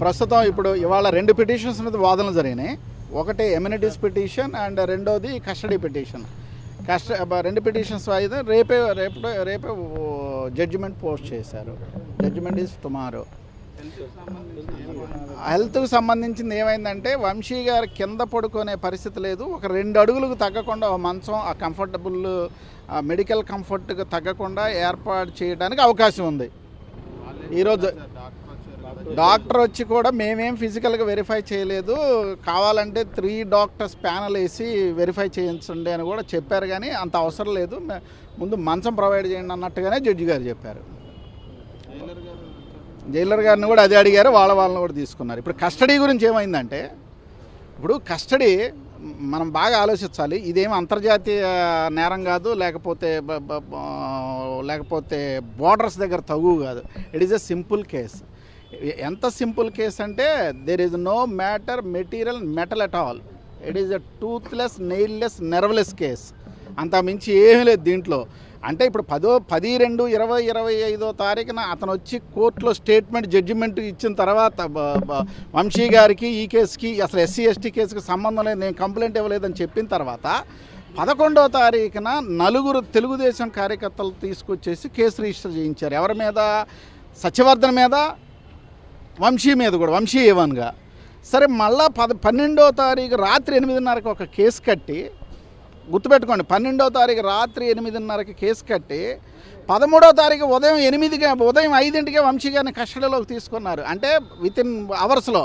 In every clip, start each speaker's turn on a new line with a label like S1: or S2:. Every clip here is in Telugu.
S1: ప్రస్తుతం ఇప్పుడు ఇవాళ 2 పిటిషన్స్ మీద వాదనలు జరిగినాయి. ఒకటి ఎమ్యూనిటీస్ పిటిషన్ అండ్ రెండోది కస్టడీ పిటిషన్. 2 పిటిషన్స్ అయితే రేపే జడ్జిమెంట్ పోస్ట్ చేశారు. Judgement is tomorrow. హెల్త్కు సంబంధించింది ఏమైందంటే వంశీ గారు కింద పడుకునే పరిస్థితి లేదు. ఒక 2 అడుగులకు తగ్గకుండా మంచం ఆ కంఫర్టబుల్ మెడికల్ కంఫర్ట్కి తగ్గకుండా ఏర్పాటు చేయడానికి అవకాశం ఉంది. ఈరోజు డాక్టర్ వచ్చి కూడా మేమేం ఫిజికల్గా వెరిఫై చేయలేదు, కావాలంటే 3 డాక్టర్స్ ప్యానల్ వేసి వెరిఫై చేయించండి అని కూడా చెప్పారు. కానీ అంత అవసరం లేదు, ముందు మంచం ప్రొవైడ్ చేయండి అన్నట్టుగానే జడ్జి గారు చెప్పారు. జైలర్ గారిని కూడా అదే అడిగారు, వాళ్ళని కూడా తీసుకున్నారు. ఇప్పుడు కస్టడీ గురించి ఏమైందంటే, ఇప్పుడు కస్టడీ మనం బాగా ఆలోచించాలి. ఇదేమి అంతర్జాతీయ నేరం కాదు, లేకపోతే బోర్డర్స్ దగ్గర తగు కాదు. It is a simple case. ఎంత సింపుల్ కేస్ అంటే there is no metal at all. It is a toothless, nailless, nerveless case. అంత మించి ఏమీ లేదు దీంట్లో. అంటే ఇప్పుడు 10/2/2025 తారీఖున అతను వచ్చి కోర్టులో స్టేట్మెంట్ జడ్జిమెంట్ ఇచ్చిన తర్వాత వంశీ గారికి ఈ కేసుకి అసలు SC ST కేసుకి సంబంధం లేదు, నేను కంప్లైంట్ ఇవ్వలేదని చెప్పిన తర్వాత 11వ తారీఖున 4 తెలుగుదేశం కార్యకర్తలు తీసుకొచ్చేసి కేసు రిజిస్టర్ చేయించారు. ఎవరి మీద? సత్యవర్ధన్ మీద, వంశీ మీద కూడా, వంశీ ఏవన్గా. సరే, మళ్ళా 12వ తారీఖు రాత్రి 8:30కి ఒక కేసు కట్టి, గుర్తుపెట్టుకోండి, 12వ తారీఖు రాత్రి 8:30కి కేసు కట్టి 13వ తారీఖు ఉదయం 5ంటికే వంశీ గారిని కస్టడీలోకి తీసుకున్నారు. అంటే వితిన్ అవర్స్లో.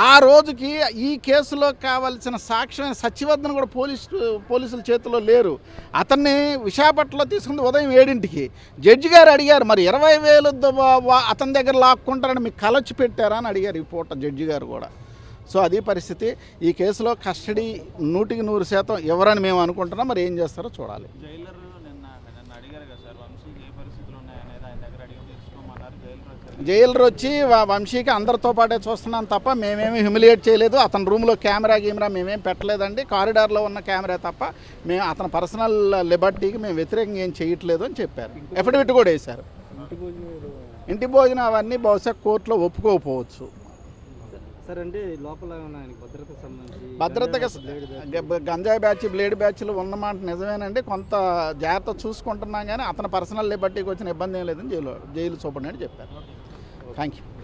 S1: ఆ రోజుకి ఈ కేసులో కావాల్సిన సాక్ష్యం సత్యవర్ధన్ కూడా పోలీసుల చేతిలో లేరు. అతన్ని విశాఖపట్నంలో తీసుకుంది ఉదయం 7ంటికి. జడ్జి గారు అడిగారు, మరి 20,000 అతని దగ్గర లాక్కుంటారని మీకు కలొచ్చి పెట్టారా అని అడిగారు ఈ పూట జడ్జి గారు కూడా. సో అది పరిస్థితి. ఈ కేసులో కస్టడీ 100% ఎవరని మేము అనుకుంటున్నాం. మరి ఏం చేస్తారో చూడాలి. జైలర్ వచ్చి వంశీకి అందరితో పాటే చూస్తున్నాం తప్ప మేమేమి హ్యూమిలియేట్ చేయలేదు, అతని రూమ్లో కెమెరా మేమేం పెట్టలేదండి, కారిడార్లో ఉన్న కెమెరా తప్ప మేము అతని పర్సనల్ లిబర్టీకి మేము వ్యతిరేకంగా ఏం చేయట్లేదు అని చెప్పారు. ఎఫిడవిట్ కూడా వేశారు. ఇంటి భోజనం అవన్నీ బహుశా కోర్టులో ఒప్పుకోకపోవచ్చు. భద్రతగా గంజాయి బ్యాచ్, బ్లేడ్ బ్యాచ్లు ఉన్నమాట నిజమేనండి. కొంత జాగ్రత్త చూసుకుంటున్నాం, కానీ అతని పర్సనల్ లిబర్టీకి వచ్చిన ఇబ్బంది ఏం లేదని జైలు సూపరింటెండెంట్ చెప్పారు. Thank you.